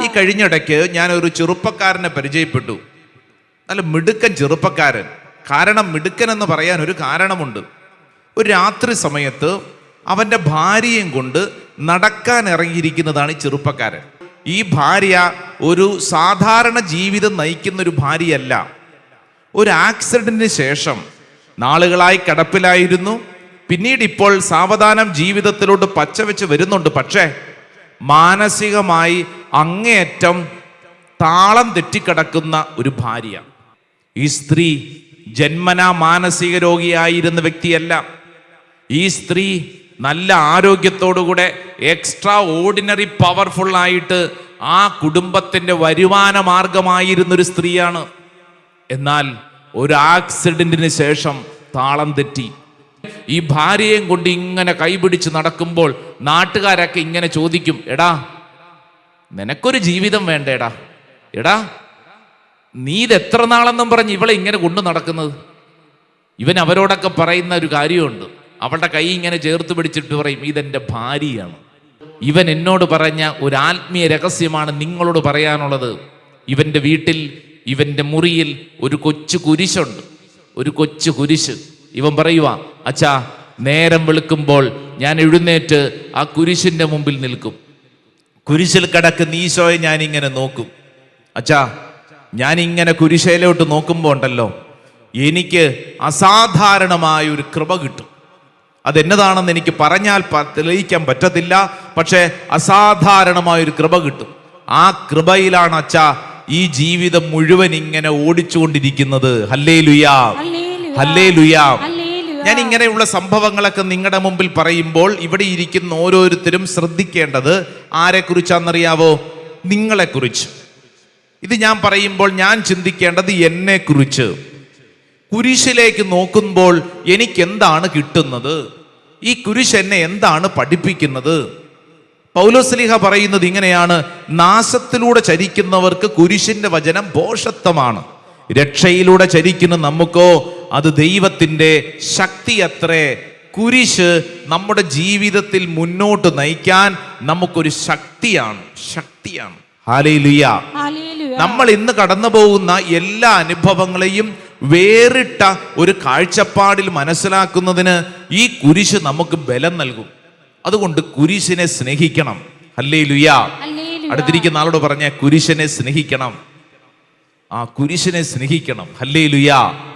ഈ കഴിഞ്ഞിടയ്ക്ക് ഞാൻ ഒരു ചെറുപ്പക്കാരനെ പരിചയപ്പെട്ടു. നല്ല മിടുക്കൻ ചെറുപ്പക്കാരൻ. കാരണം മിടുക്കൻ എന്ന് പറയാൻ ഒരു കാരണമുണ്ട്. ഒരു രാത്രി സമയത്ത് അവൻ്റെ ഭാര്യയും കൊണ്ട് നടക്കാൻ ഇറങ്ങിയിരിക്കുന്നതാണ് ഈ ചെറുപ്പക്കാരൻ. ഈ ഭാര്യ ഒരു സാധാരണ ജീവിതം നയിക്കുന്ന ഒരു ഭാര്യയല്ല. ഒരു ആക്സിഡന്റിന് ശേഷം നാളുകളായി കിടപ്പിലായിരുന്നു. പിന്നീട് ഇപ്പോൾ സാവധാനം ജീവിതത്തിലോട്ട് പച്ചവെച്ച് വരുന്നുണ്ട്. പക്ഷേ മാനസികമായി അങ്ങേയറ്റം താളം തെറ്റിക്കിടക്കുന്ന ഒരു ഭാര്യ. ഈ സ്ത്രീ ജന്മനാ മാനസിക രോഗിയായിരുന്ന വ്യക്തിയല്ല. ഈ സ്ത്രീ നല്ല ആരോഗ്യത്തോടുകൂടെ എക്സ്ട്രാ ഓർഡിനറി പവർഫുൾ ആയിട്ട് ആ കുടുംബത്തിന്റെ വരുമാന മാർഗമായിരുന്നൊരു സ്ത്രീയാണ്. എന്നാൽ ഒരു ആക്സിഡന്റിന് ശേഷം താളം തെറ്റി. ഈ ഭാര്യയും കൊണ്ട് ഇങ്ങനെ കൈപിടിച്ച് നടക്കുമ്പോൾ നാട്ടുകാരൊക്കെ ഇങ്ങനെ ചോദിക്കും, എടാ നിനക്കൊരു ജീവിതം വേണ്ടേടാ, എടാ നീ ഇത് എത്ര നാളെന്നും പറഞ്ഞ് ഇവളെ ഇങ്ങനെ കൊണ്ടു നടക്കുന്നത്. ഇവൻ അവരോടൊക്കെ പറയുന്ന ഒരു കാര്യമുണ്ട്. അവളുടെ കൈ ഇങ്ങനെ ചേർത്ത് പിടിച്ചിട്ട് പറയും, ഇതെൻ്റെ ഭാര്യയാണ്. ഇവൻ എന്നോട് പറഞ്ഞ ഒരു ആത്മീയ രഹസ്യമാണ് നിങ്ങളോട് പറയാനുള്ളത്. ഇവൻ്റെ വീട്ടിൽ, ഇവൻ്റെ മുറിയിൽ ഒരു കൊച്ചു കുരിശുണ്ട്, ഒരു കൊച്ചു കുരിശ്. ഇവൻ പറയുക, അച്ഛാ നേരം വെളുക്കുമ്പോൾ ഞാൻ എഴുന്നേറ്റ് ആ കുരിശിൻ്റെ മുമ്പിൽ നിൽക്കും. കുരിശിൽ കിടക്കുന്ന ഈശോയെ ഞാനിങ്ങനെ നോക്കും. അച്ഛാ ഞാനിങ്ങനെ കുരിശയിലോട്ട് നോക്കുമ്പോൾ ഉണ്ടല്ലോ, എനിക്ക് അസാധാരണമായ ഒരു കൃപ കിട്ടും. അതെന്നതാണെന്ന് എനിക്ക് പറഞ്ഞാൽ തെളിയിക്കാൻ പറ്റത്തില്ല. പക്ഷേ അസാധാരണമായൊരു കൃപ കിട്ടും. ആ കൃപയിലാണ് അച്ഛാ ഈ ജീവിതം മുഴുവൻ ഇങ്ങനെ ഓടിച്ചുകൊണ്ടിരിക്കുന്നത്. ഹല്ലേലൂയാ, ഹല്ലേലൂയാ. ഞാൻ ഇങ്ങനെയുള്ള സംഭവങ്ങളൊക്കെ നിങ്ങളുടെ മുമ്പിൽ പറയുമ്പോൾ ഇവിടെ ഇരിക്കുന്ന ഓരോരുത്തരും ശ്രദ്ധിക്കേണ്ടത് ആരെക്കുറിച്ചാണെന്നറിയാവോ? നിങ്ങളെക്കുറിച്ച്. ഇത് ഞാൻ പറയുമ്പോൾ ഞാൻ ചിന്തിക്കേണ്ടത് എന്നെക്കുറിച്ച്. കുരിശിലേക്ക് നോക്കുമ്പോൾ എനിക്ക് എന്താണ് കിട്ടുന്നത്? ഈ കുരിശ് എന്നെ എന്താണ് പഠിപ്പിക്കുന്നത്? പൗലോസ്ലീഹ പറയുന്നത് ഇങ്ങനെയാണ്, നാശത്തിലൂടെ ചരിക്കുന്നവർക്ക് കുരിശിന്റെ വചനം ഭോഷത്വമാണ്, രക്ഷയിലൂടെ ചരിക്കുന്ന നമുക്കോ അത് ദൈവത്തിൻ്റെ ശക്തി അത്രേ. കുരിശ് നമ്മുടെ ജീവിതത്തിൽ മുന്നോട്ട് നയിക്കാൻ നമുക്കൊരു ശക്തിയാണ്. ഹല്ലേലൂയ. നമ്മൾ ഇന്ന് കടന്നു പോകുന്ന എല്ലാ അനുഭവങ്ങളെയും വേറിട്ട ഒരു കാഴ്ചപ്പാടിൽ മനസ്സിലാക്കുന്നതിന് ഈ കുരിശ് നമുക്ക് ബലം നൽകും. അതുകൊണ്ട് കുരിശിനെ സ്നേഹിക്കണം. ഹല്ലേലൂയ. അടുത്തിരിക്കുന്ന ആളോട് പറഞ്ഞ കുരിശിനെ സ്നേഹിക്കണം. ആ കുരിശിനെ സ്നേഹിക്കണം. ഹല്ലേലൂയ.